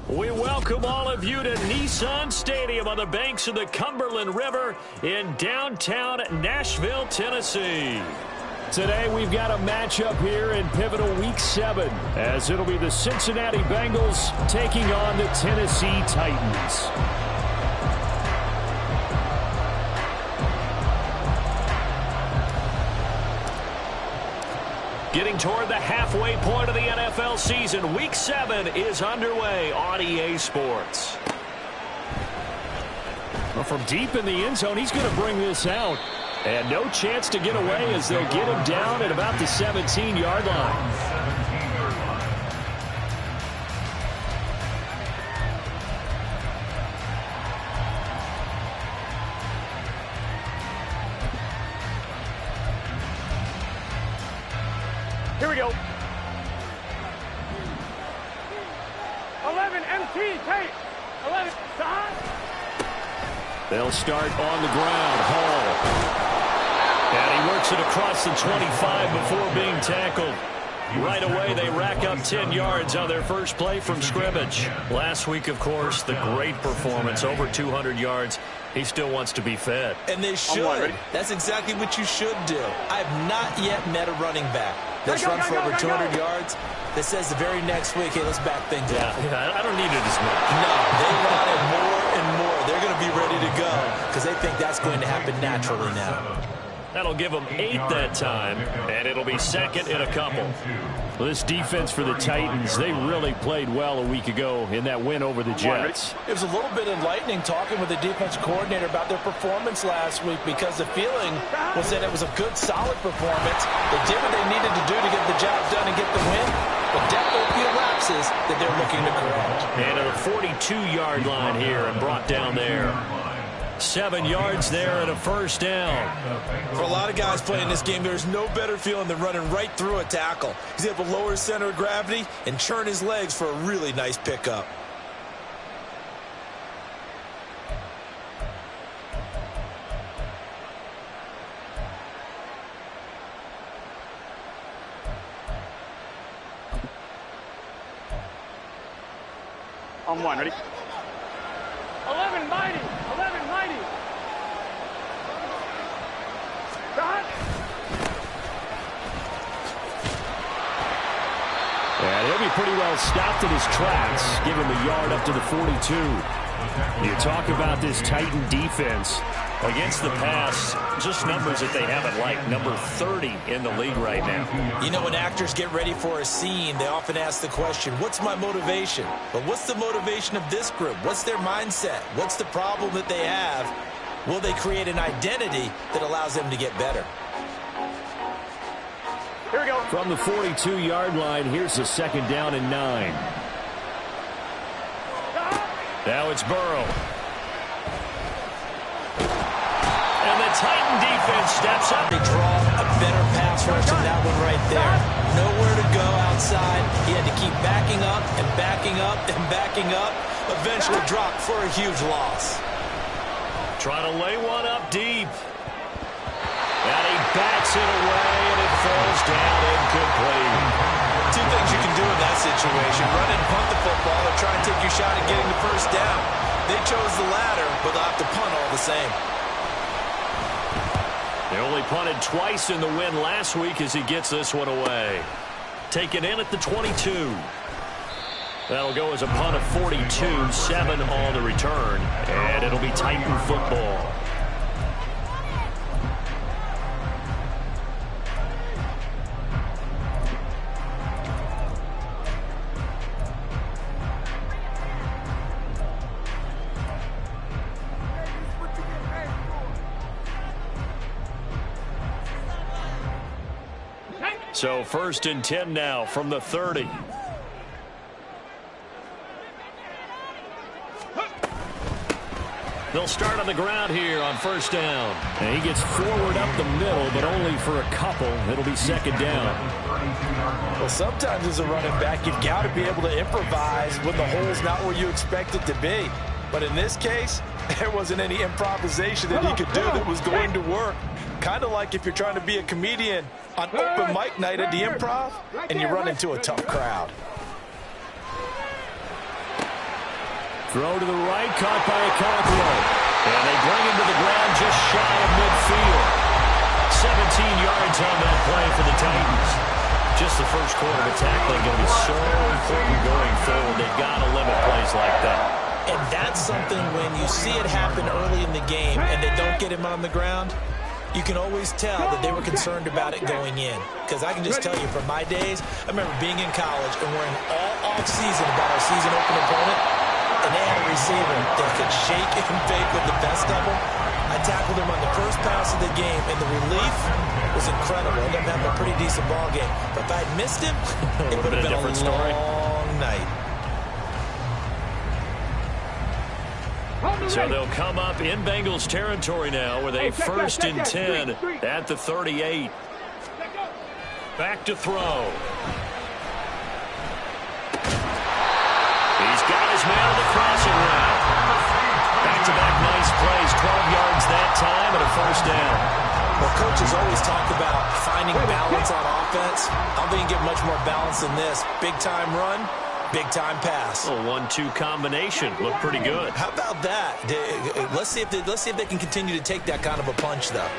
We welcome all of you to Nissan Stadium on the banks of the Cumberland River in downtown Nashville, Tennessee. Today we've got a matchup here in pivotal Week 7, as it'll be the Cincinnati Bengals taking on the Tennessee Titans. Getting toward the halfway point of the NFL season, Week 7 is underway on EA Sports. Well, from deep in the end zone, he's going to bring this out. And no chance to get away as they'll get him down at about the 17-yard line. Here we go. 11 MT tape. 11 stop. They'll start on the ground. Hall. And he works it across the 25 before being tackled. Right away, they rack up 10 yards on their first play from scrimmage. Last week, of course, the great performance, over 200 yards. He still wants to be fed. And they should. That's exactly what you should do. I've not yet met a running back that's run for over 200 yards that says the very next week, hey, let's back things up. Yeah, I don't need it as much. No, they want it more and more. They're going to be ready to go because they think that's going to happen naturally now. That'll give them 8 that time, and it'll be second in a couple. Well, this defense for the Titans, they really played well a week ago in that win over the Jets. It was a little bit enlightening talking with the defensive coordinator about their performance last week because the feeling was that it was a good, solid performance. They did what they needed to do to get the job done and get the win, but definitely a few lapses that they're looking to correct. And at a 42-yard line here and brought down there. 7 yards there and a first down. For a lot of guys playing this game, there's no better feeling than running right through a tackle. He's able to lower his center of gravity and churn his legs for a really nice pickup. On one, ready? 11 mighty. 11 mighty. Shot. And he'll be pretty well stopped in his tracks. Give him a yard up to the 42. You talk about this Titan defense against the pass, just numbers that they haven't liked. Number 30 in the league right now. You know, when actors get ready for a scene, they often ask the question, what's my motivation? But what's the motivation of this group? What's their mindset? What's the problem that they have? Will they create an identity that allows them to get better? Here we go. From the 42-yard line, here's the second down and 9. Now it's Burrow. And the Titan defense steps up. They draw a better pass rush than that one right there. Nowhere to go outside. He had to keep backing up and backing up and backing up. Eventually dropped for a huge loss. Trying to lay one up deep. And he backs it away, and it falls down incomplete. Two things you can do in that situation. Run and punt the football or try and take your shot at getting the first down. They chose the latter, but they'll have to punt all the same. They only punted twice in the win last week as he gets this one away. Taken in at the 22. That'll go as a punt of 42, 7 on the return, and it'll be Titan football. So 1st and 10 now from the 30. They'll start on the ground here on 1st down. And he gets forward up the middle, but only for a couple. It'll be 2nd down. Well, sometimes as a running back, you've got to be able to improvise when the hole's not where you expect it to be. But in this case, there wasn't any improvisation that he could do that was going to work. Kind of like if you're trying to be a comedian on open mic night at the Improv and you run into a tough crowd. Throw to the right, caught by a Cockrell. And they bring him to the ground just shy of midfield. 17 yards on that play for the Titans. Just the first quarter of tackling going to be so important going forward. They've got to limit plays like that. And that's something when you see it happen early in the game and they don't get him on the ground, you can always tell that they were concerned about it going in. Because I can just tell you from my days, I remember being in college and worrying all off-season about our season opening opponent. And they had a receiver that could shake and bake with the best of them. I tackled him on the first pass of the game, and the relief was incredible. I ended up having a pretty decent ball game. But if I had missed him, it would have been a long night. So they'll come up in Bengals territory now with a 1st and 10 at the 38. Back to throw. He's got his man on the crossing route. Back-to-back nice plays, 12 yards that time and a 1st down. Well, coaches always talk about finding balance on offense. I don't think you get much more balance than this. Big-time run, big-time pass. A 1-2 combination. Looked pretty good. How about that? Let's see if they can continue to take that kind of a punch, though.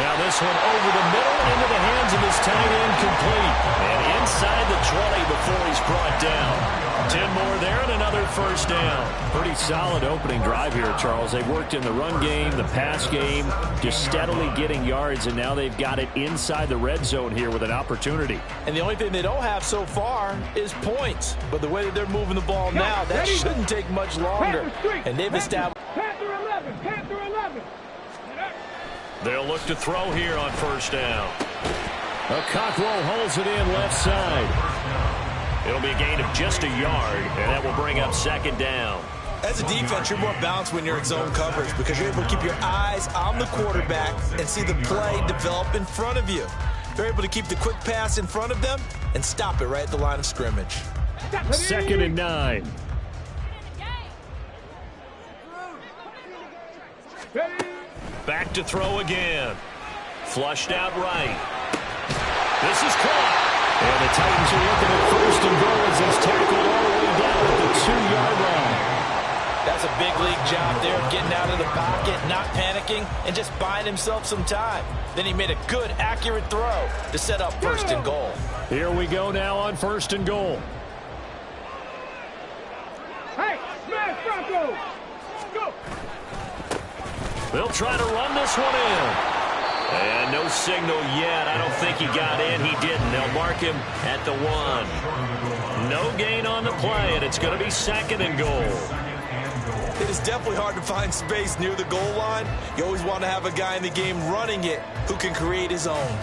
Now this one over the middle into the hands of his tight end, complete. And inside the 20 before he's brought down. 10 more there and another 1st down. Pretty solid opening drive here, Charles. They worked in the run game, the pass game, just steadily getting yards, and now they've got it inside the red zone here with an opportunity. And the only thing they don't have so far is points. But the way that they're moving the ball now, that shouldn't take much longer. And they've established... Panther 11, Panther 11. They'll look to throw here on 1st down. Cockrell holds it in left side. It'll be a gain of just a yard, and that will bring up 2nd down. As a defense, you're more balanced when you're in zone coverage because you're able to keep your eyes on the quarterback and see the play develop in front of you. They're able to keep the quick pass in front of them and stop it right at the line of scrimmage. 2nd and 9. Back to throw again. Flushed out right. This is caught. And the Titans are looking at 1st and goal as he's tackled all the way down at the 2-yard line. That's a big league job there, getting out of the pocket, not panicking, and just buying himself some time. Then he made a good, accurate throw to set up 1st and goal. Here we go now on 1st and goal. Hey, smash Bronco! Go! They'll try to run this one in. And no signal yet. I don't think he got in. He didn't. They'll mark him at the 1. No gain on the play, and it's going to be 2nd and goal. It is definitely hard to find space near the goal line. You always want to have a guy in the game running it who can create his own.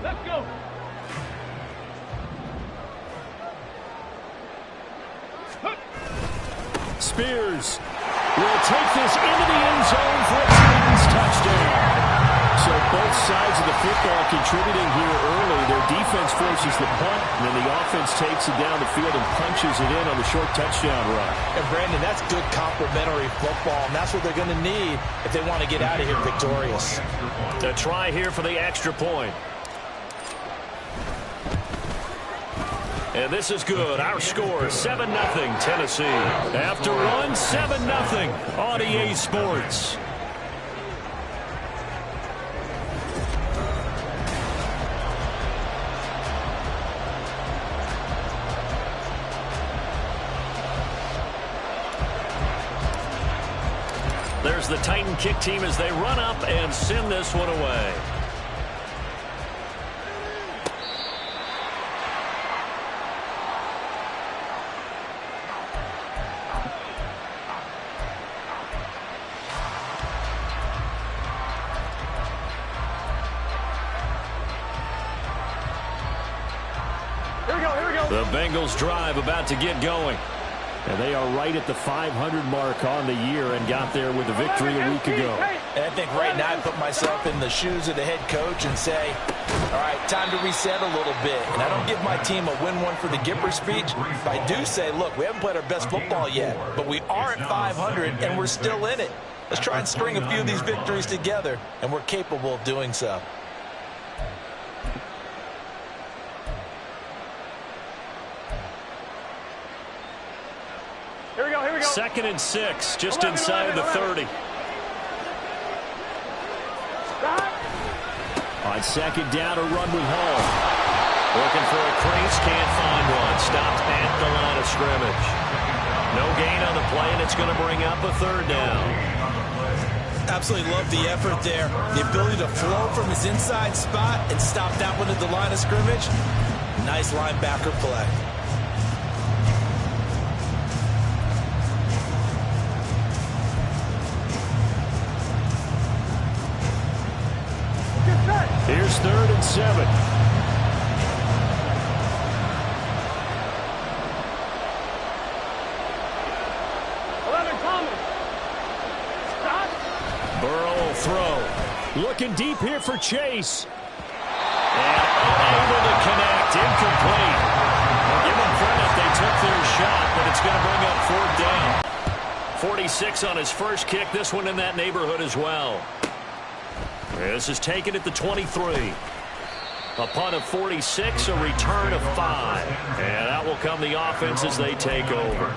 Let's go! Spears will take this into the end zone for a Titans touchdown. So both sides of the football contributing here early. Their defense forces the punt, and then the offense takes it down the field and punches it in on the short touchdown run. And Brandon, that's good complementary football, and that's what they're going to need if they want to get out of here victorious. A try here for the extra point. And this is good. Our score, 7-0 Tennessee. After one, 7-0 on EA Sports. There's the Titan kick team as they run up and send this one away. The Bengals drive about to get going. And they are right at the 500 mark on the year and got there with a victory a week ago. And I think right now I put myself in the shoes of the head coach and say, all right, time to reset a little bit. And I don't give my team a win one for the Gipper speech. But I do say, look, we haven't played our best football yet, but we are at 500 and we're still in it. Let's try and string a few of these victories together, and we're capable of doing so. Here we go, here we go. 2nd and 6, just inside the 30. On 2nd down, a run with Hall. Looking for a crease, can't find one. Stopped at the line of scrimmage. No gain on the play, and it's going to bring up a 3rd down. Absolutely love the effort there. The ability to flow from his inside spot and stop that one at the line of scrimmage. Nice linebacker play. Here's 3rd and 7. Burrow will throw. Looking deep here for Chase. And unable to connect. Incomplete. Give them credit. They took their shot, but it's going to bring up 4th down. 46 on his first kick. This one in that neighborhood as well. This is taken at the 23. A punt of 46, a return of 5. And that will come the offense as they take over.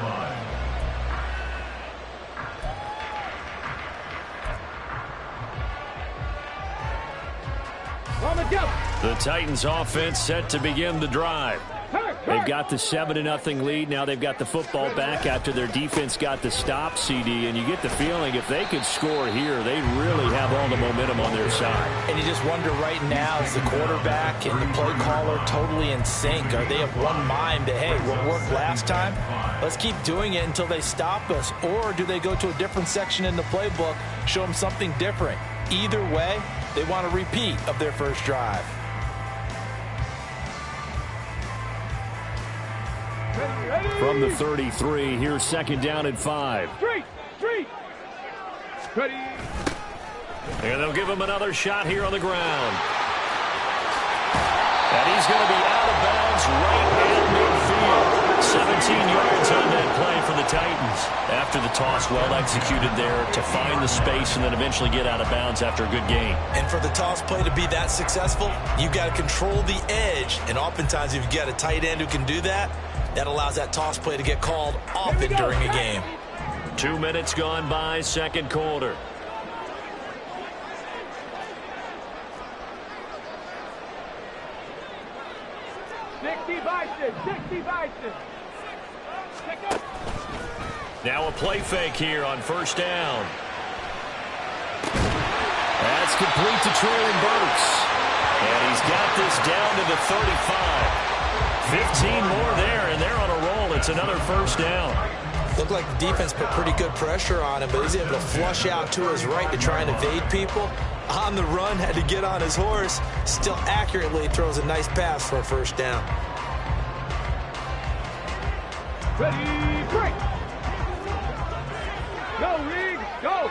The Titans offense set to begin the drive. They've got the 7-0 lead. Now they've got the football back after their defense got the stop, CD. And you get the feeling if they could score here, they really have all the momentum on their side. And you just wonder right now, is the quarterback and the play caller totally in sync? Are they of one mind that, hey, what worked last time? Let's keep doing it until they stop us. Or do they go to a different section in the playbook, show them something different? Either way, they want a repeat of their first drive. From the 33, here's 2nd down and 5. Street! Ready! And they'll give him another shot here on the ground. And he's going to be out of bounds right at midfield. 17 yards on that play for the Titans. After the toss, well executed there to find the space and then eventually get out of bounds after a good gain. And for the toss play to be that successful, you've got to control the edge. And oftentimes, if you've got a tight end who can do that, that allows that toss play to get called often during a game. 2 minutes gone by, 2nd quarter. Now a play fake here on 1st down. That's complete to Traylon Burks. And he's got this down to the 35. 15 more there, and they're on a roll. It's another 1st down. Looked like the defense put pretty good pressure on him, but he's able to flush out to his right to try and evade people. On the run, had to get on his horse. Still accurately throws a nice pass for a 1st down. Ready, break! Go, Reed, go!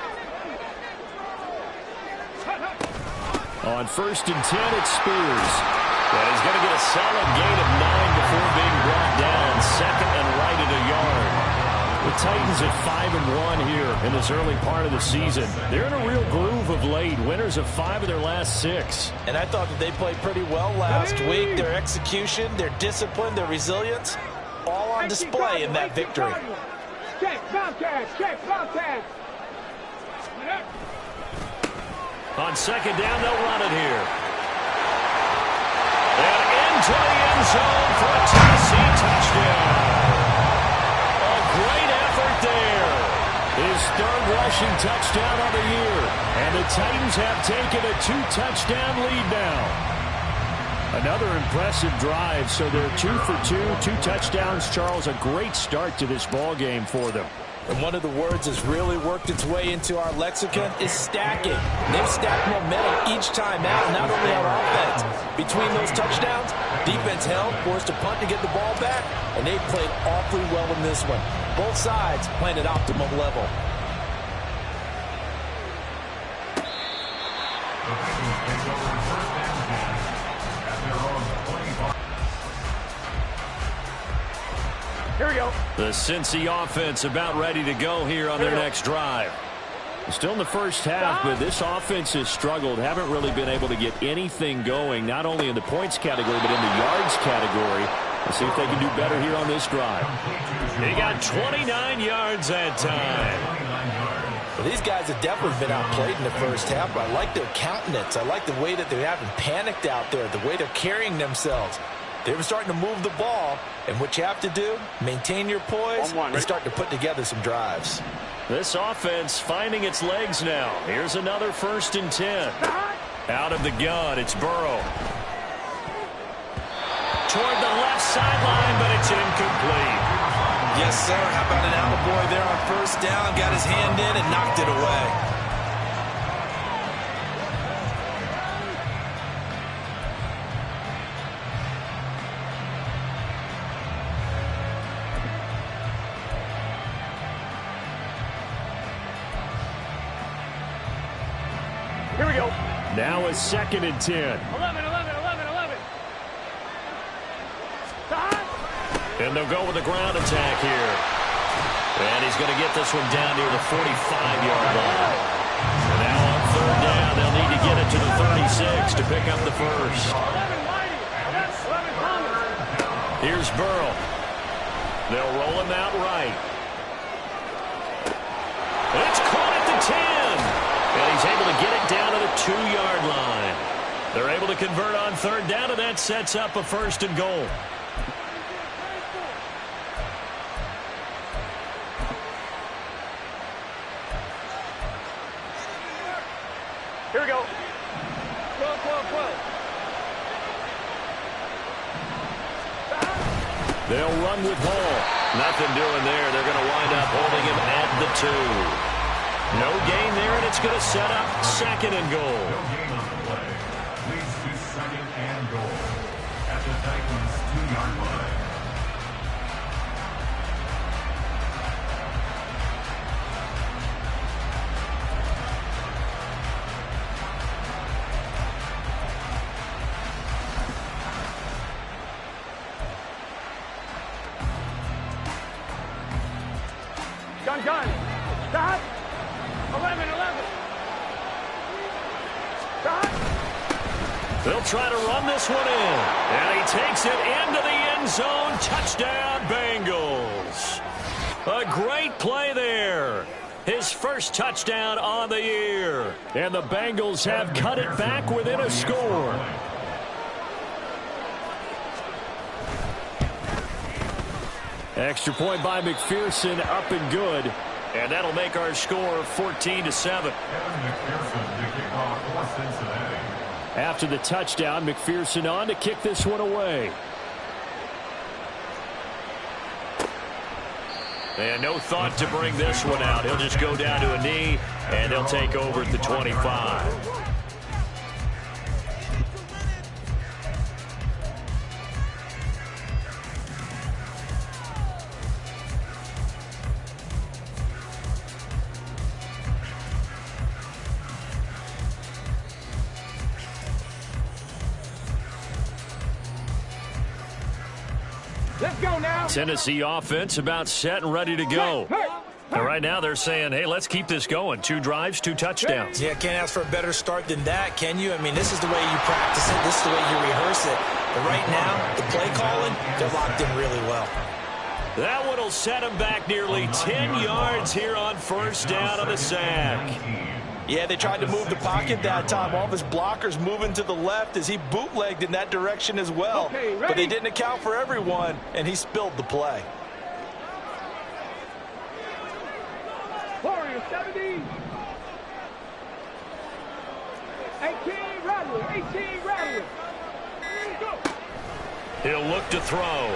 On 1st and 10, it's Spears. And he's going to get a solid gain of 9 before being brought down. 2nd and right at a yard. The Titans at 5-1 here in this early part of the season. They're in a real groove of late. Winners of 5 of their last 6. And I thought that they played pretty well last week. Their execution, their discipline, their resilience, all on display in that victory. Check, Bobcats, check, Bobcats. On 2nd down, they'll run it here. And into the end zone for a Tennessee touchdown. A great effort there. His 3rd rushing touchdown of the year. And the Titans have taken a 2-touchdown lead now. Another impressive drive, so they're 2 for 2, 2 touchdowns. Charles, a great start to this ball game for them. And one of the words that's really worked its way into our lexicon is stacking. They've stacked momentum each time out, not only on offense. Between those touchdowns, Defense held, forced a punt to get the ball back, and they played awfully well in this one. Both sides playing at optimal level. Here we go. The Cincy offense about ready to go here on their next drive. Still in the first half, but this offense has struggled. Haven't really been able to get anything going, not only in the points category, but in the yards category. Let's see if they can do better here on this drive. He got 29 yards that time. Well, these guys have definitely been outplayed in the first half, but I like their countenance. I like the way that they haven't panicked out there, the way they're carrying themselves. They were starting to move the ball, and what you have to do, maintain your poise and start to put together some drives. This offense finding its legs now. Here's another 1st and 10. Out of the gun, it's Burrow. Toward the left sideline, but it's incomplete. Yes, sir. How about an attaboy there on 1st down? Got his hand in and knocked it away. Here we go. Now a 2nd and 10. 11. And they'll go with the ground attack here. And he's going to get this one down near the 45-yard line. And now on 3rd down, they'll need to get it to the 36 to pick up the first. 11 Mighty. That's 11 Thomas. Here's Burrow. They'll roll him out right. It's caught at the 10. And he's able to get it down to the 2-yard line. They're able to convert on 3rd down, and that sets up a 1st and goal. Here we go. 12. They'll run with Hall. Nothing doing there. They're going to wind up holding him at the 2. No gain there, and it's going to set up 2nd and goal. No gain on the play. Leads to 2nd and goal at the Titans' 2-yard line. Gun. Stop. 11. Stop. They'll try to run this one in. And he takes it into the end zone. Touchdown, Bengals. A great play there. His first touchdown on the year. And the Bengals have cut it back within a score. Extra point by McPherson, up and good. And that'll make our score 14-7. After the touchdown, McPherson on to kick this one away. And no thought to bring this one out. He'll just go down to a knee, and they'll take over at the 25. Let's go now. Tennessee offense about set and ready to go. And right now they're saying, hey, let's keep this going. 2 drives, 2 touchdowns. Yeah, can't ask for a better start than that, can you? I mean, this is the way you practice it. This is the way you rehearse it. But right now, the play calling, they're locked in really well. That one will set him back nearly 10 yards here on 1st down on the sack. Yeah, they tried to move the pocket that time. All of his blockers moving to the left as he bootlegged in that direction as well. Okay, but they didn't account for everyone, and he spilled the play. Warrior 70. 18 Rattler. Go. He'll look to throw.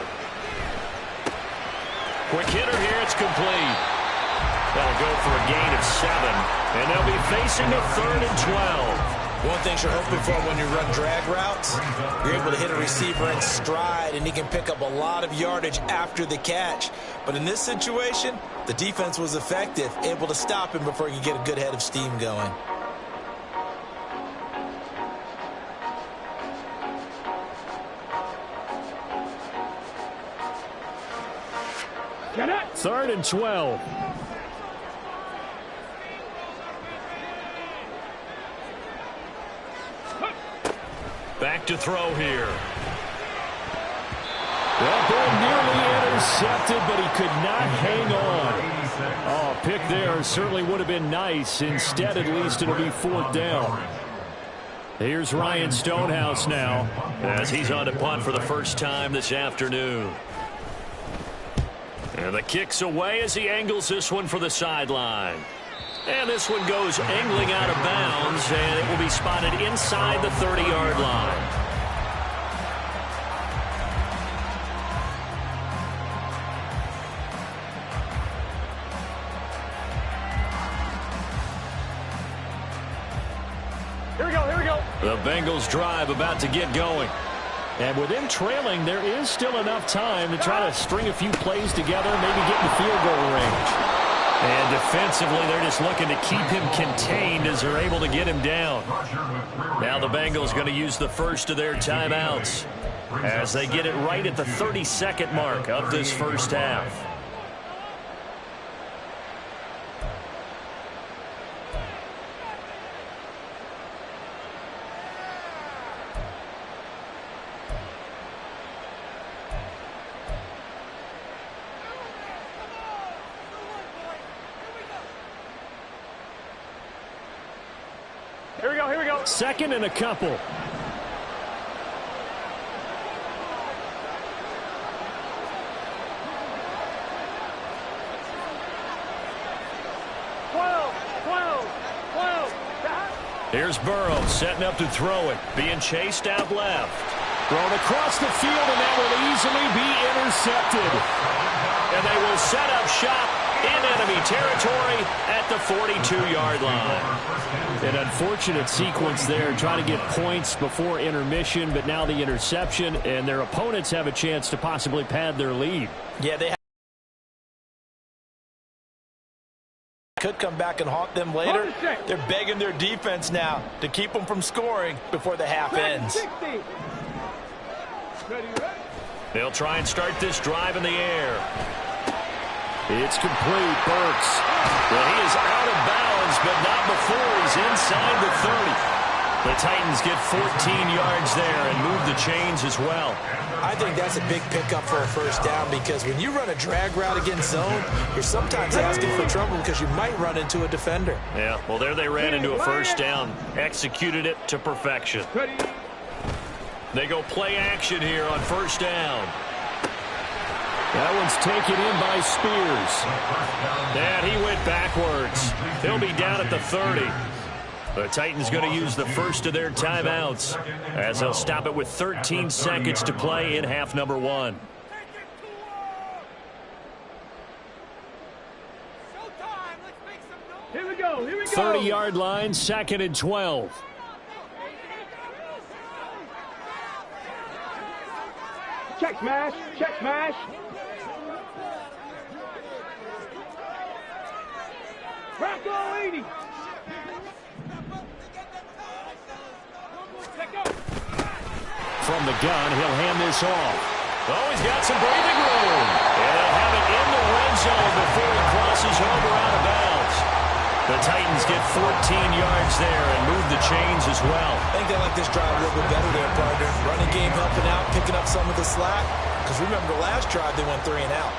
Quick hitter here, it's complete. That'll go for a gain of 7, and they'll be facing a 3rd and 12. One thing you're hoping for when you run drag routes, you're able to hit a receiver in stride, and he can pick up a lot of yardage after the catch. But in this situation, the defense was effective, able to stop him before he could get a good head of steam going. Get it. 3rd and 12. Back to throw here. That ball nearly intercepted, but he could not hang on. Oh, pick there certainly would have been nice. Instead, at least it'll be 4th down. Here's Ryan Stonehouse now, as he's on to punt for the first time this afternoon. And the kick's away as he angles this one for the sideline. And this one goes angling out of bounds, and it will be spotted inside the 30-yard line. Here we go, here we go. The Bengals drive about to get going. and with them trailing, there is still enough time to try to string a few plays together, maybe get in the field goal range. And defensively, they're just looking to keep him contained as they're able to get him down. Now the Bengals going to use the first of their timeouts as they get it right at the 30-second mark of this first half. Here we go, here we go. Second and a couple. 12, 12. Here's Burrow setting up to throw it, being chased out left. Thrown across the field, and that will easily be intercepted. And they will set up shop in enemy territory at the 42-yard line. An unfortunate sequence there, trying to get points before intermission, but now the interception, and their opponents have a chance to possibly pad their lead. Yeah, they could come back and haunt them later. They're begging their defense now to keep them from scoring before the half ends. They'll try and start this drive in the air. It's complete. Burks. Well, he is out of bounds, but not before he's inside the 30. The Titans get 14 yards there and move the chains as well. I think that's a big pickup for a first down, because when you run a drag route against zone, you're sometimes asking for trouble because you might run into a defender. Yeah, well, there they ran into a first down, executed it to perfection. They go play action here on first down. That one's taken in by Spears. And he went backwards. He'll be down at the 30. The Titans going to use the first of their timeouts as they'll stop it with 13 seconds to play in half number one. Here we go, here we go. 30-yard line, 2nd and 12. Check smash, check smash. Rocco 80. From the gun, he'll hand this off. Oh, he's got some breathing room. And they'll have it in the red zone before he crosses over out of bounds. The Titans get 14 yards there and move the chains as well. I think they like this drive a little bit better there, partner. Running game helping out, picking up some of the slack. Because remember, the last drive they went 3 and out.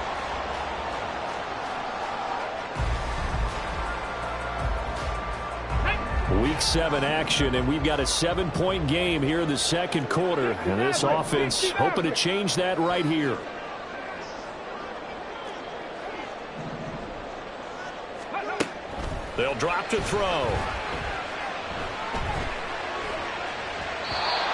Week 7 action, and we've got a 7-point game here in the second quarter. And this offense hoping to change that right here. They'll drop to throw.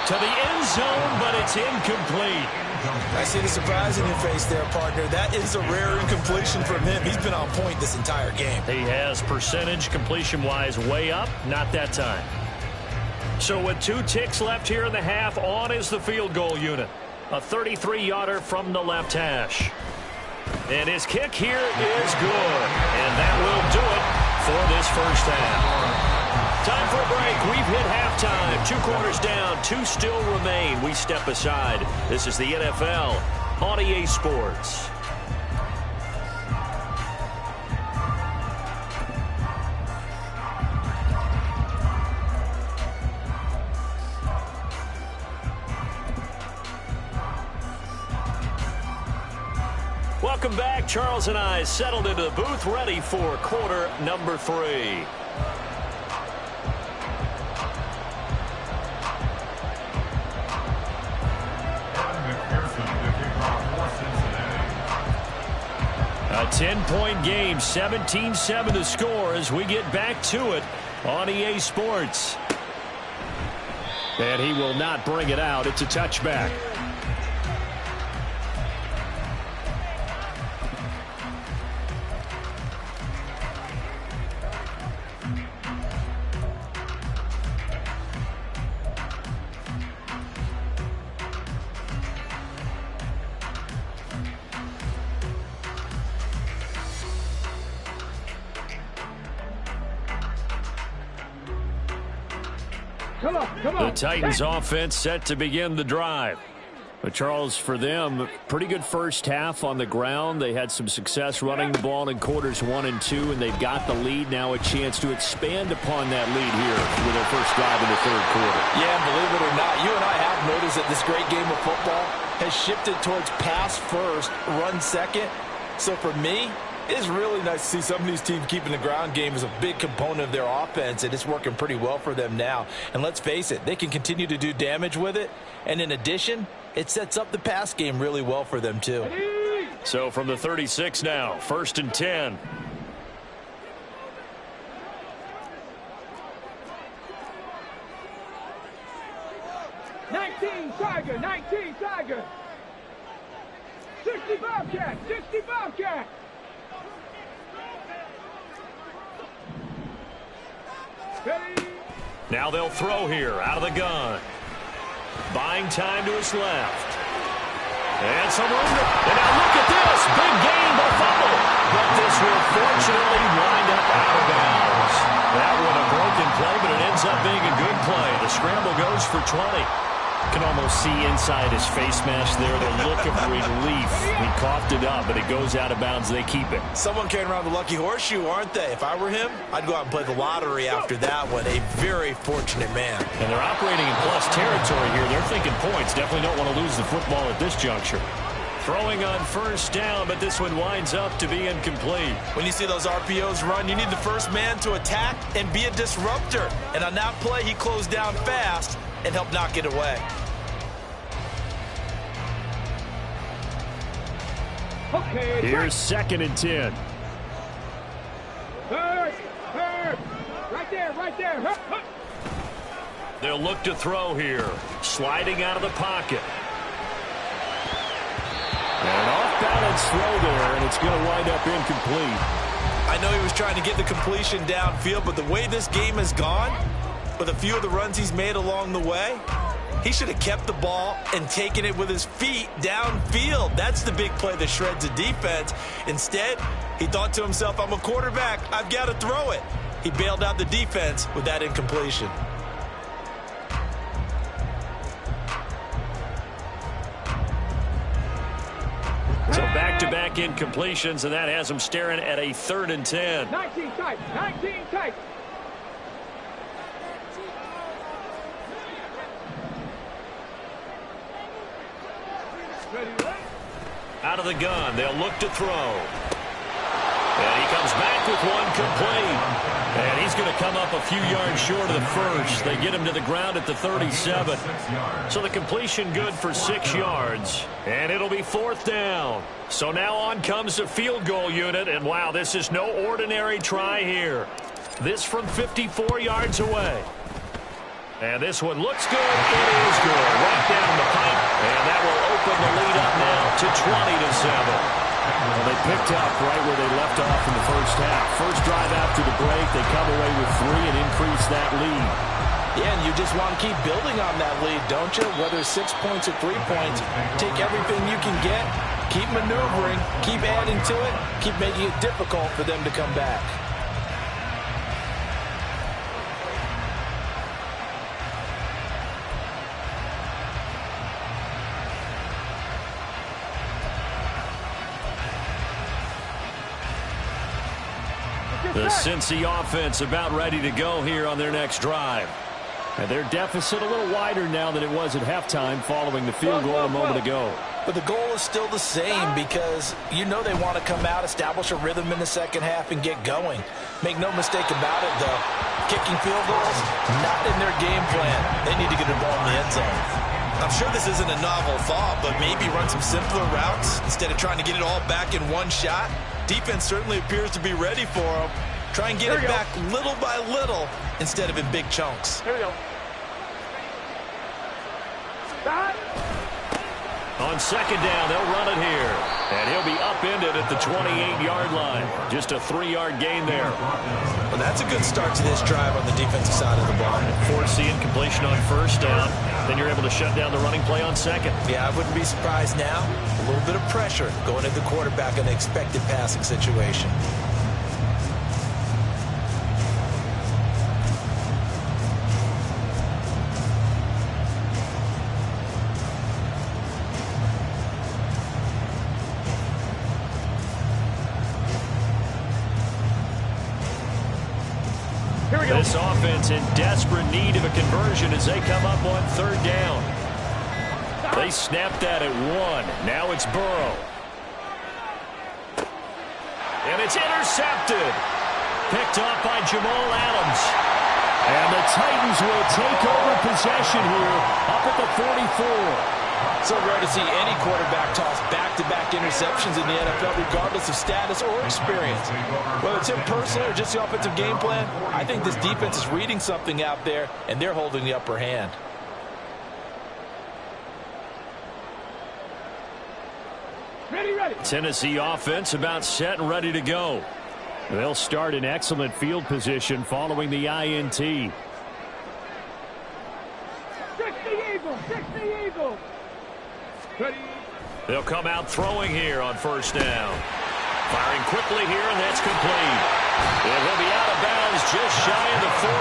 To the end zone, but it's incomplete. I see the surprise in your face there, partner. That is a rare incompletion from him. He's been on point this entire game. He has percentage completion-wise way up, not that time. So with 2 ticks left here in the half, on is the field goal unit. A 33-yarder from the left hash. And his kick here is good. And that will do it for this first half. Time for a break. We've hit halftime. 2 quarters down. 2 still remain. We step aside. This is the NFL on EA Sports. Welcome back. Charles and I settled into the booth, ready for quarter number 3. A 10-point game, 17-7 to score as we get back to it on EA Sports. And he will not bring it out. It's a touchback. The Titans offense set to begin the drive. But Charles, for them, pretty good first half on the ground. They had some success running the ball in quarters 1 and 2, and they've got the lead. Now a chance to expand upon that lead here with their first drive in the third quarter. Yeah, and believe it or not, you and I have noticed that this great game of football has shifted towards pass first, run second. So for me, it is really nice to see some of these teams keeping the ground game as a big component of their offense, and it's working pretty well for them now. And let's face it, they can continue to do damage with it. And in addition, it sets up the pass game really well for them, too. So from the 36 now, 1st and 10. Tiger, 19 Tiger. 60 Bobcat, 60 Bobcat. Now they'll throw here out of the gun. Buying time to his left. And some room. And now look at this. Big gain, but fumble. But this will fortunately wind up out of bounds. That one a broken play, but it ends up being a good play. The scramble goes for 20. Can almost see inside his face mask there the look of relief. He coughed it up, but it goes out of bounds. They keep it. Someone carrying around the lucky horseshoe, aren't they? If I were him, I'd go out and play the lottery after that one. A very fortunate man. And they're operating in plus territory here. They're thinking points. Definitely don't want to lose the football at this juncture. Throwing on first down, but this one winds up to be incomplete. When you see those RPOs run, you need the first man to attack and be a disruptor. And on that play, he closed down fast and helped knock it away. Okay. Here's 2nd and 10. Hurt. Right there, right there. Hurt. They'll look to throw here. Sliding out of the pocket. An off-balance throw there, and it's going to wind up incomplete. I know he was trying to get the completion downfield, but the way this game has gone, with a few of the runs he's made along the way, he should have kept the ball and taken it with his feet downfield. That's the big play that shreds a defense. Instead, he thought to himself, I'm a quarterback. I've got to throw it. He bailed out the defense with that incompletion. So back-to-back incompletions, and that has him staring at a 3rd and 10. 19 tight, 19 tight. Out of the gun, they'll look to throw. And he comes back with one complete. And he's going to come up a few yards short of the first. They get him to the ground at the 37. So the completion good for 6 yards. And it'll be 4th down. So now on comes the field goal unit. And wow, this is no ordinary try here. This from 54 yards away. And this one looks good. It is good. Right down the pipe. And that will open the lead up now to 20-7. Well, they picked up right where they left off in the first half. First drive after the break, they come away with 3 and increase that lead. Yeah, and you just want to keep building on that lead, don't you? Whether it's 6 points or 3 points, take everything you can get, keep maneuvering, keep adding to it, keep making it difficult for them to come back. The Cincy offense about ready to go here on their next drive. And their deficit a little wider now than it was at halftime following the field goal a moment ago. But the goal is still the same because you know they want to come out, establish a rhythm in the second half, and get going. Make no mistake about it, though. Kicking field goals, not in their game plan. They need to get the ball in the end zone. I'm sure this isn't a novel thought, but maybe run some simpler routes instead of trying to get it all back in one shot. Defense certainly appears to be ready for them. Try and get it back little by little instead of in big chunks. Here we go. Stop. On second down, they'll run it here. And he'll be upended at the 28-yard line. Just a 3-yard gain there. Well, that's a good start to this drive on the defensive side of the ball. Force the incompletion on first down. Then you're able to shut down the running play on second. Yeah, I wouldn't be surprised now. A little bit of pressure going at the quarterback in an expected passing situation. This offense in desperate need of a conversion as they come up on third down. They snapped that at 1. Now it's Burrow. And it's intercepted. Picked off by Jamal Adams. And the Titans will take over possession here up at the 44. So rare to see any quarterback toss back-to-back interceptions in the NFL, regardless of status or experience. Whether it's him personally or just the offensive game plan, I think this defense is reading something out there, and they're holding the upper hand. Ready. Tennessee offense about set and ready to go. They'll start in excellent field position following the INT. 60 Eagles. Ready. They'll come out throwing here on first down. Firing quickly here, and that's complete. It will be out of bounds just shy of the 40.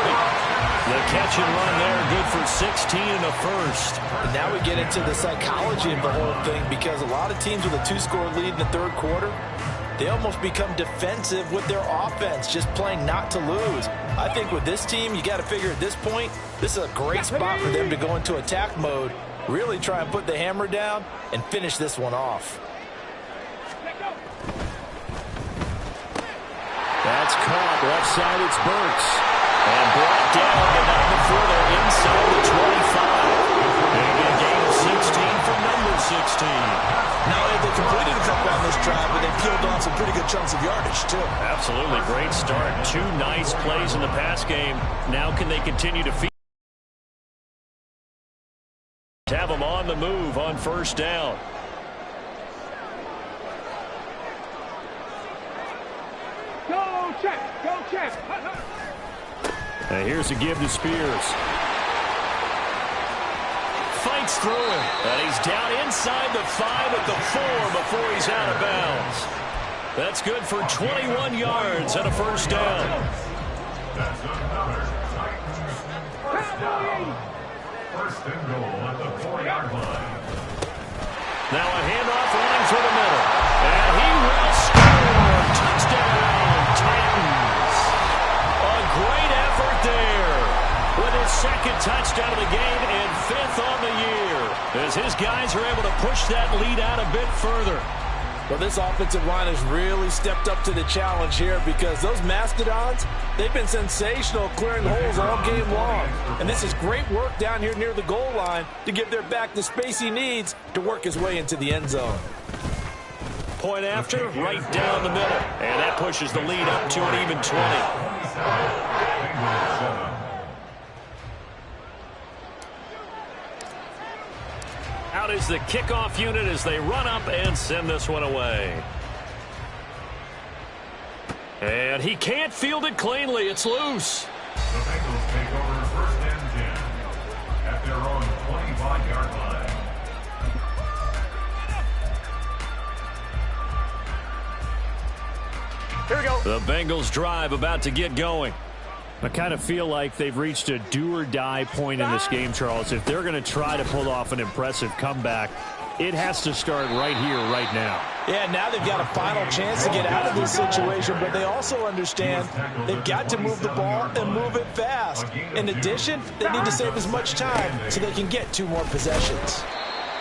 The catch and run there, good for 16 and a first. And now we get into the psychology of the whole thing, because a lot of teams with a 2-score lead in the third quarter, they almost become defensive with their offense, just playing not to lose. I think with this team, you got to figure at this point, this is a great spot for them to go into attack mode, really try and put the hammer down and finish this one off. That's caught. Left side, it's Burks. And brought down, but not before they're inside the 25. And a gain of 16 from number 16. Not only they completed a couple on this drive, but they peeled off some pretty good chunks of yardage, too. Absolutely. Great start. 2 nice plays in the pass game. Now can they continue to have them on the move on first down? Go check. And here's a give to Spears. Fights through him. And he's down inside the 5 at the 4 before he's out of bounds. That's good for 21 yards and a first down. That's another touchdown. First and goal at the 4-yard line. Now a handoff running through the middle. And he will score. Touchdown, Titans. A great effort there. With his second touchdown of the game and 5th on the year. As his guys are able to push that lead out a bit further. Well, this offensive line has really stepped up to the challenge here, because those Mastodons, they've been sensational clearing holes all game long. And this is great work down here near the goal line to give their back the space he needs to work his way into the end zone. Point after, right down the middle. And that pushes the lead up to an even 20. Out is the kickoff unit as they run up and send this one away. And he can't field it cleanly. It's loose. The Bengals take over first and 10. Here we go. The Bengals drive about to get going. I kind of feel like they've reached a do-or-die point in this game, Charles. If they're going to try to pull off an impressive comeback, it has to start right here, right now. Yeah, now they've got a final chance to get out of this situation, but they also understand they've got to move the ball and move it fast. In addition, they need to save as much time so they can get 2 more possessions.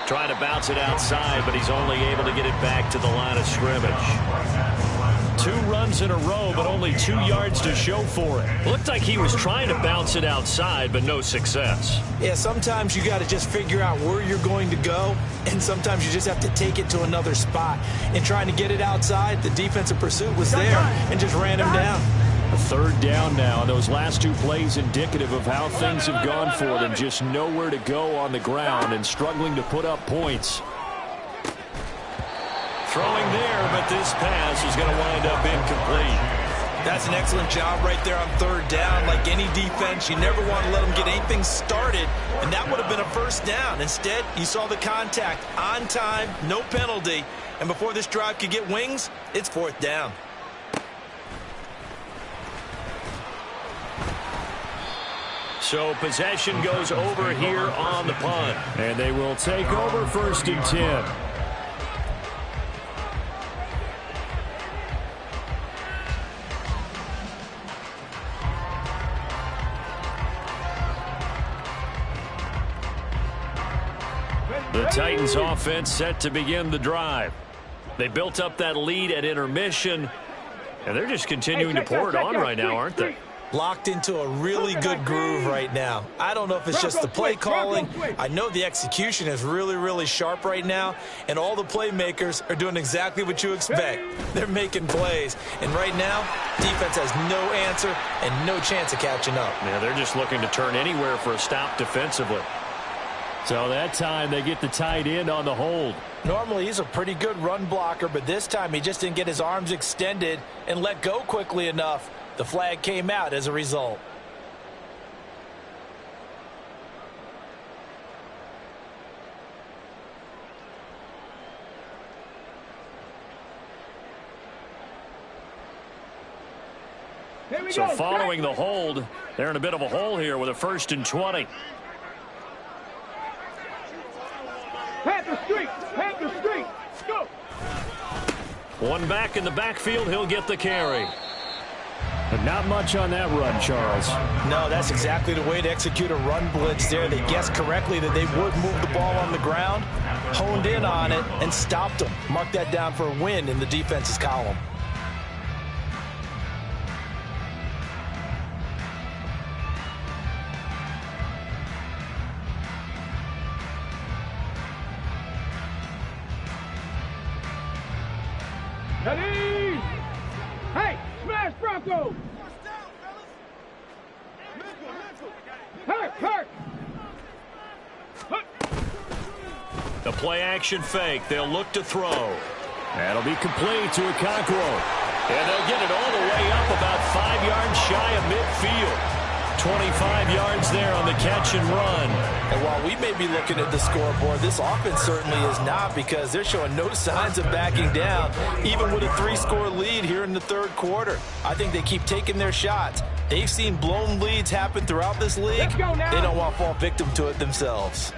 Trying to bounce it outside, but he's only able to get it back to the line of scrimmage. 2 runs in a row, but only 2 yards to show for it. Looked like he was trying to bounce it outside, but no success. Yeah, sometimes you got to just figure out where you're going to go, and sometimes you just have to take it to another spot. In trying to get it outside, the defensive pursuit was there and just ran him down. A 3rd down now, and those last 2 plays indicative of how things have gone for them. Just nowhere to go on the ground and struggling to put up points. Throwing there, but this pass is going to wind up incomplete. That's an excellent job right there on 3rd down. Like any defense, you never want to let them get anything started, and that would have been a 1st down. Instead, you saw the contact on time, no penalty, and before this drive could get wings, it's 4th down. So possession goes over here on the punt. And they will take over 1st and 10. The Titans offense set to begin the drive. They built up that lead at intermission, and they're just continuing to pour it on right now, aren't they? Locked into a really good groove right now. I don't know if it's just the play calling. I know the execution is really, really sharp right now, and all the playmakers are doing exactly what you expect. They're making plays, and right now, defense has no answer and no chance of catching up. Yeah, they're just looking to turn anywhere for a stop defensively. So that time they get the tight end on the hold. Normally he's a pretty good run blocker, but this time he just didn't get his arms extended and let go quickly enough. The flag came out as a result. So following the hold, they're in a bit of a hole here with a 1st and 20. Panther Street, go! One back in the backfield, he'll get the carry. But not much on that run, Charles. No, that's exactly the way to execute a run blitz there. They guessed correctly that they would move the ball on the ground, honed in on it, and stopped them. Mark that down for a win in the defense's column. Ready! Hey, smash Bronco! Hurt! The play action fake. They'll look to throw. That'll be complete to Okonkwo. And they'll get it all the way up about 5 yards shy of midfield. 25 yards there on the catch and run. And while we may be looking at the scoreboard, this offense certainly is not, because they're showing no signs of backing down, even with a 3-score lead here in the 3rd quarter. I think they keep taking their shots. They've seen blown leads happen throughout this league. Let's go now. They don't want to fall victim to it themselves.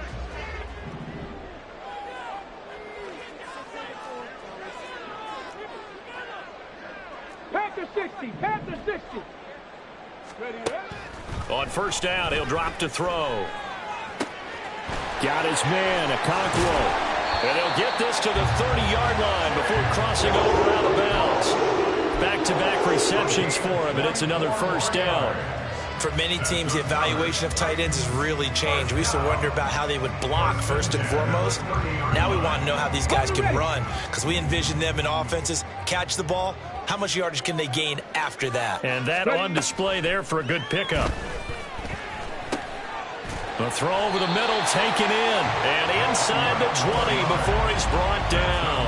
Panther 60! Ready, On 1st down, he'll drop to throw. Got his man, Okonkwo. And he'll get this to the 30-yard line before crossing over out of bounds. Back-to-back receptions for him, and it's another 1st down. For many teams, the evaluation of tight ends has really changed. We used to wonder about how they would block first and foremost. Now we want to know how these guys can run, because we envision them in offenses catch the ball. How much yardage can they gain after that? And that on display there for a good pickup. The throw over the middle taken in. And inside the 20 before he's brought down.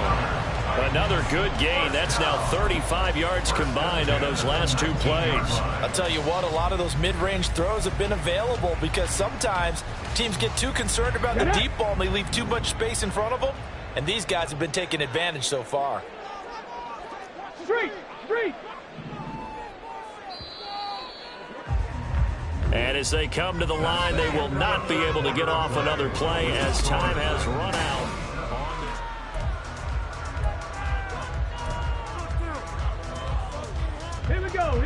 Another good gain. That's now 35 yards combined on those last 2 plays. I'll tell you what, a lot of those mid-range throws have been available, because sometimes teams get too concerned about the deep ball and they leave too much space in front of them. And these guys have been taking advantage so far. Street! And as they come to the line, they will not be able to get off another play as time has run out.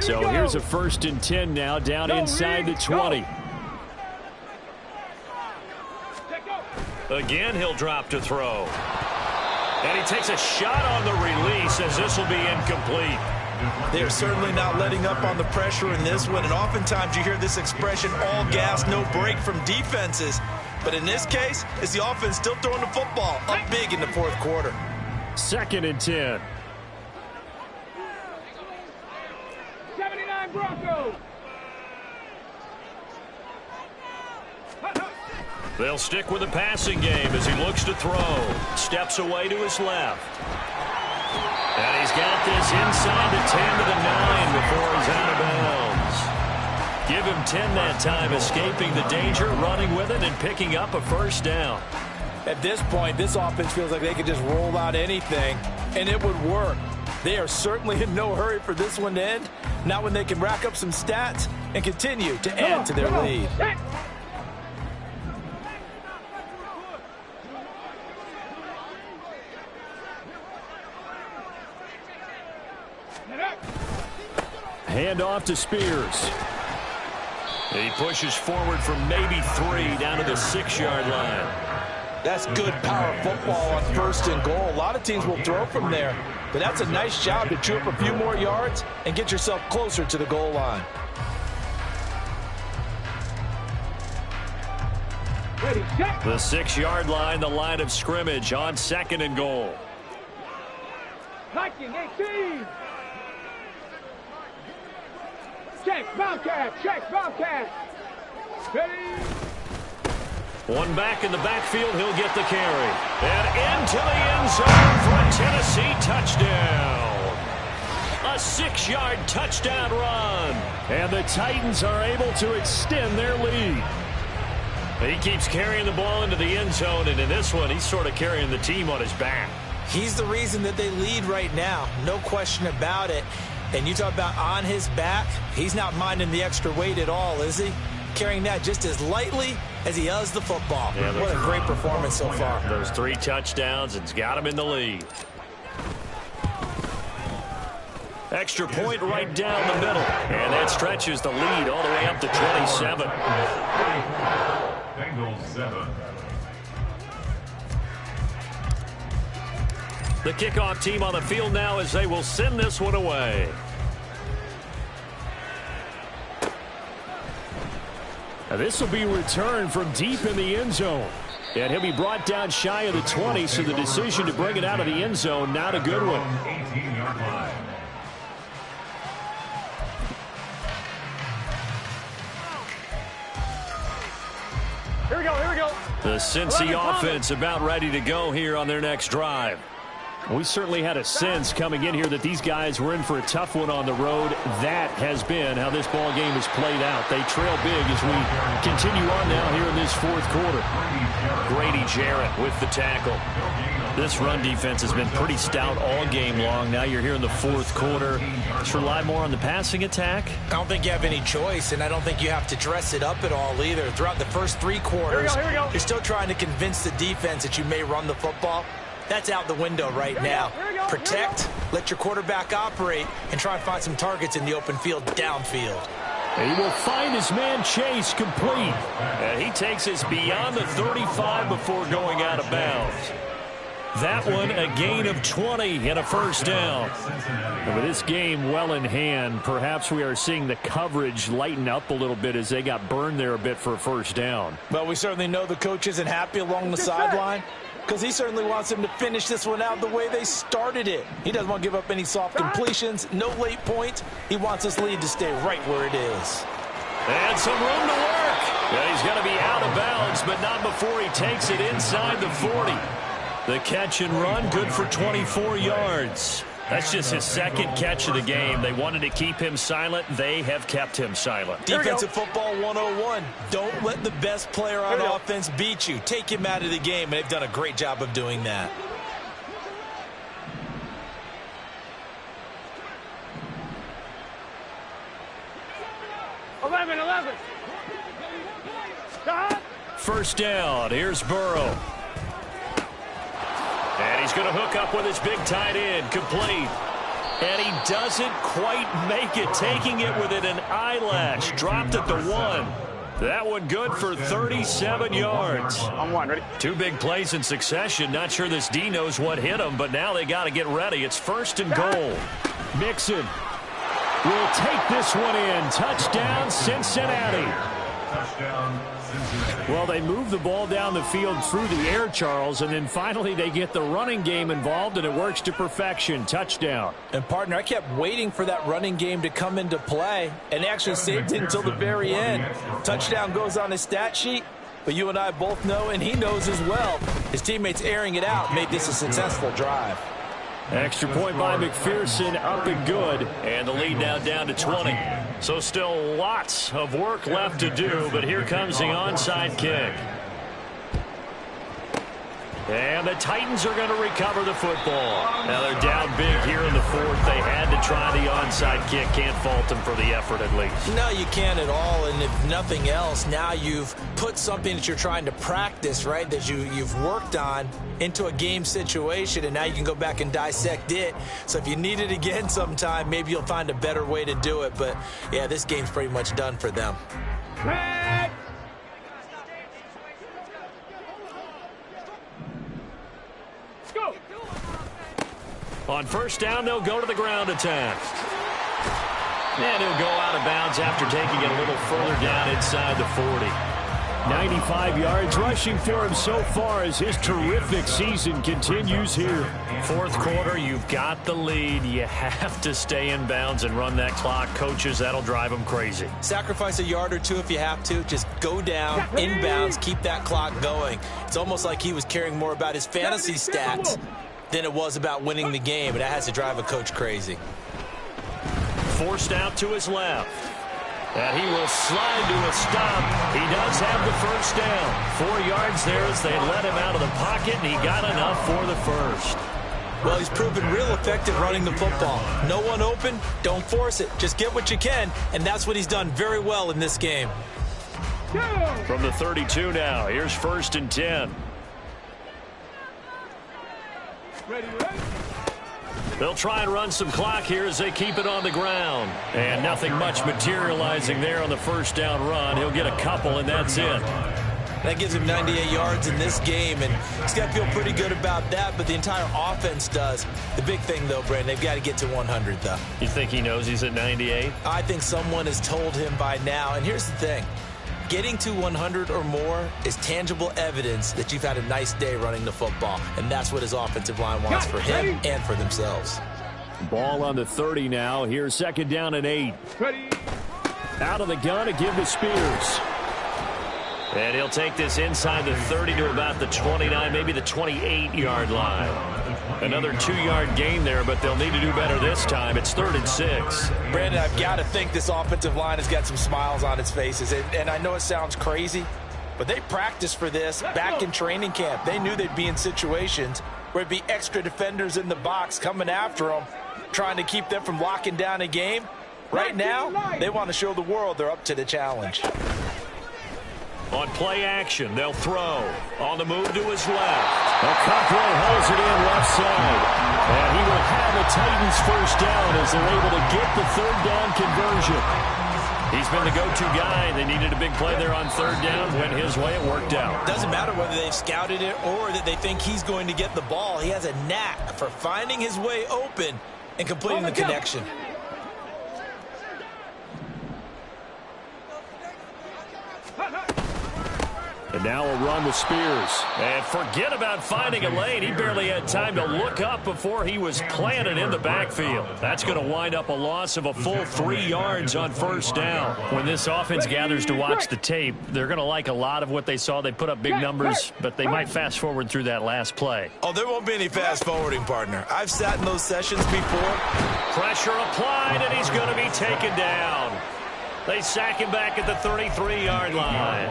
So here's a 1st and 10 now, down inside the 20. Again, he'll drop to throw. And he takes a shot on the release as this will be incomplete. They're certainly not letting up on the pressure in this one, and oftentimes you hear this expression, all gas, no break from defenses. But in this case, it's the offense still throwing the football up big in the 4th quarter. 2nd and 10. 79 Broncos. They'll stick with the passing game as he looks to throw. Steps away to his left. And he's got this inside the 10 to the 9 before he's out of bounds. Give him 10 that time, escaping the danger, running with it, and picking up a 1st down. At this point, this offense feels like they could just roll out anything, and it would work. They are certainly in no hurry for this one to end. Not when they can rack up some stats and continue to add to their lead. Hand off to Spears. He pushes forward from maybe 3 down to the 6-yard line. That's good power football on 1st and goal. A lot of teams will throw from there, but that's a nice job to chew up a few more yards and get yourself closer to the goal line. The 6-yard line, the line of scrimmage on 2nd and goal. Hiking 18. Check, Bobcat, check, Bobcat. Ready. One back in the backfield, he'll get the carry. And into the end zone for a Tennessee touchdown. A 6-yard touchdown run. And the Titans are able to extend their lead. He keeps carrying the ball into the end zone, and in this one, he's sort of carrying the team on his back. He's the reason that they lead right now. No question about it. And you talk about on his back, he's not minding the extra weight at all, is he? Carrying that just as lightly as he does the football. Yeah, what a great performance so far. Those 3 touchdowns, it's got him in the lead. Extra point right down the middle. And that stretches the lead all the way up to 27. Bengals 7. The kickoff team on the field now as they will send this one away. Now this will be returned from deep in the end zone. And he'll be brought down shy of the 20, so the decision to bring it out of the end zone, not a good one. 18-yard line. Here we go, here we go. The Cincy offense about ready to go here on their next drive. We certainly had a sense coming in here that these guys were in for a tough one on the road. That has been how this ball game has played out. They trail big as we continue on now here in this 4th quarter. Grady Jarrett with the tackle. This run defense has been pretty stout all game long. Now you're here in the 4th quarter. Just rely more on the passing attack. I don't think you have any choice, and I don't think you have to dress it up at all either. Throughout the first 3 quarters, you're still trying to convince the defense that you may run the football. That's out the window right now. Protect, let your quarterback operate, and try and find some targets in the open field downfield. He will find his man Chase complete. And he takes us beyond the 35 before going out of bounds. That one, a gain of 20 and a 1st down. And with this game well in hand, perhaps we are seeing the coverage lighten up a little bit as they got burned there a bit for a 1st down. But we certainly know the coach isn't happy along the sideline, because he certainly wants them to finish this one out the way they started it. He doesn't want to give up any soft completions, no late points. He wants this lead to stay right where it is. And some room to work. Yeah, he's going to be out of bounds, but not before he takes it inside the 40. The catch and run, good for 24 yards. That's just his 2nd catch of the game. They wanted to keep him silent. They have kept him silent. Defensive football 101. Don't let the best player on offense beat you. Take him out of the game, and they've done a great job of doing that. 11. Stop. First down. Here's Burrow. And he's going to hook up with his big tight end. Complete. And he doesn't quite make it. Taking it within an eyelash. Dropped at the 1. That one good for 37 yards. On 1, ready? 2 big plays in succession. Not sure this D knows what hit him, but now they got to get ready. It's first and goal. Mixon will take this one in. Touchdown, Cincinnati. Touchdown, Cincinnati. Well, they move the ball down the field through the air, Charles, and then finally they get the running game involved, and it works to perfection. Touchdown. And, partner, I kept waiting for that running game to come into play and actually saved it until the very end. Touchdown goes on his stat sheet, but you and I both know, and he knows as well, his teammates airing it out made this a successful drive. Extra point by McPherson, up and good. And the lead now down to 20. So still lots of work left to do, but here comes the onside kick. And the Titans are going to recover the football. Now they're down big here in the 4th. They had to try the onside kick. Can't fault them for the effort at least. No, you can't at all. And if nothing else, now you've put something that you're trying to practice, right, that you've worked on into a game situation, and now you can go back and dissect it. So if you need it again sometime, maybe you'll find a better way to do it. But, yeah, this game's pretty much done for them. Red. Go. On first down, they'll go to the ground attack. And he'll go out of bounds after taking it a little further down inside the 40. 95 yards rushing for him so far as his terrific season continues here. 4th quarter, you've got the lead. You have to stay in bounds and run that clock. Coaches, that'll drive them crazy. Sacrifice a yard or two if you have to. Just go down, inbounds, keep that clock going. It's almost like he was caring more about his fantasy stats than it was about winning the game, and that has to drive a coach crazy. Forced out to his left. And he will slide to a stop. He does have the first down. 4 yards there as they let him out of the pocket, and he got enough for the first. Well, he's proven real effective running the football. No one open, don't force it. Just get what you can, and that's what he's done very well in this game. From the 32 now, here's first and 10. Ready. They'll try and run some clock here as they keep it on the ground. And nothing much materializing there on the first down run. He'll get a couple, and that's it. That gives him 98 yards in this game, and he's got to feel pretty good about that, but the entire offense does. The big thing, though, Brandon, they've got to get to 100, though. You think he knows he's at 98? I think someone has told him by now, and here's the thing. Getting to 100 or more is tangible evidence that you've had a nice day running the football, and that's what his offensive line wants for him and for themselves. Ball on the 30 now. Here's second down and 8. Ready. Out of the gun to give to Spears. And he'll take this inside the 30 to about the 29, maybe the 28-yard line. Another 2-yard gain there, but they'll need to do better this time. It's 3rd and 6. Brandon, I've got to think this offensive line has got some smiles on its faces. And I know it sounds crazy, but they practiced for this back in training camp. They knew they'd be in situations where it'd be extra defenders in the box coming after them, trying to keep them from locking down a game. Right now, they want to show the world they're up to the challenge. On play action, they'll throw. On the move to his left. Okonkwo holds it in left side. And he will have the Titans first down as they're able to get the 3rd down conversion. He's been the go-to guy. They needed a big play there on 3rd down. Went his way. It worked out. Doesn't matter whether they've scouted it or that they think he's going to get the ball. He has a knack for finding his way open and completing the connection. And now a run with Spears. And forget about finding a lane. He barely had time to look up before he was planted in the backfield. That's going to wind up a loss of a full 3 yards on first down. When this offense gathers to watch the tape, they're going to like a lot of what they saw. They put up big numbers, but they might fast forward through that last play. Oh, there won't be any fast forwarding, partner. I've sat in those sessions before. Pressure applied, and he's going to be taken down. They sack him back at the 33-yard line.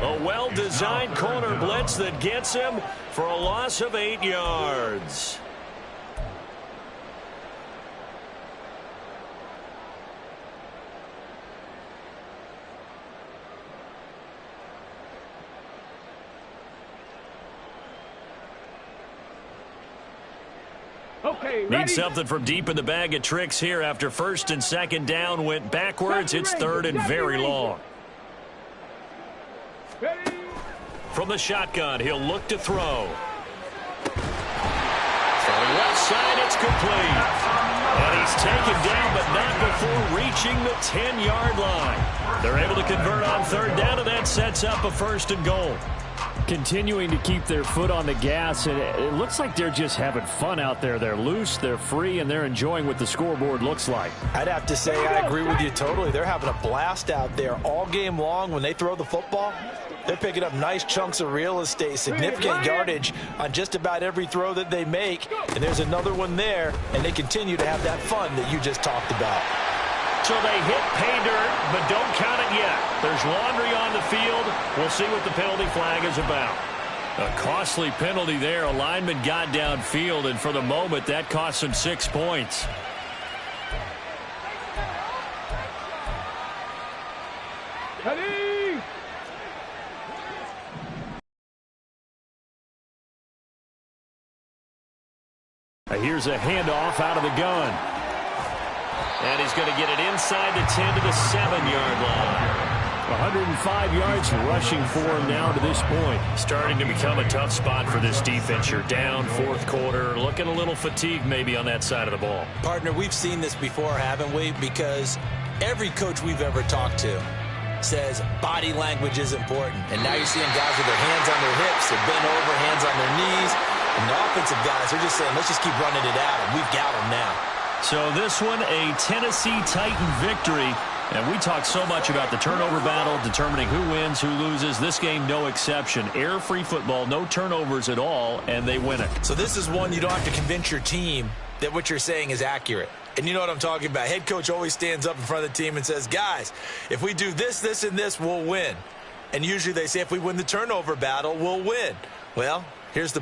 A well-designed corner blitz that gets him for a loss of 8 yards. Okay, Need something from deep in the bag of tricks here after first and second down went backwards. It's third and very long. Ready. From the shotgun, he'll look to throw. From left side, it's complete. And he's taken down, but not before reaching the 10-yard line. They're able to convert on third down, and that sets up a first and goal. Continuing to keep their foot on the gas, and it looks like they're just having fun out there. They're loose, they're free, and they're enjoying what the scoreboard looks like. I'd have to say I agree with you totally. They're having a blast out there all game long. When they throw the football, they're picking up nice chunks of real estate, significant yardage on just about every throw that they make. And there's another one there, and they continue to have that fun that you just talked about. So they hit pay dirt, but don't count it yet. There's laundry on the field. We'll see what the penalty flag is about. A costly penalty there. A lineman got downfield, and for the moment, that cost him 6 points. Ready. Here's a handoff out of the gun. And he's going to get it inside the 10 to the 7-yard line. 105 yards rushing for him now to this point. Starting to become a tough spot for this defense. You're down fourth quarter, looking a little fatigued maybe on that side of the ball. Partner, we've seen this before, haven't we? Because every coach we've ever talked to says body language is important. And now you're seeing guys with their hands on their hips, they're bent over, hands on their knees. And the offensive guys are just saying, let's just keep running it out, and we've got them now. So this one, a Tennessee Titan victory. And we talked so much about the turnover battle, determining who wins, who loses. This game, no exception. Air-free football, no turnovers at all, and they win it. So this is one you don't have to convince your team that what you're saying is accurate. And you know what I'm talking about. Head coach always stands up in front of the team and says, guys, if we do this, this, and this, we'll win. And usually they say if we win the turnover battle, we'll win. Well, here's the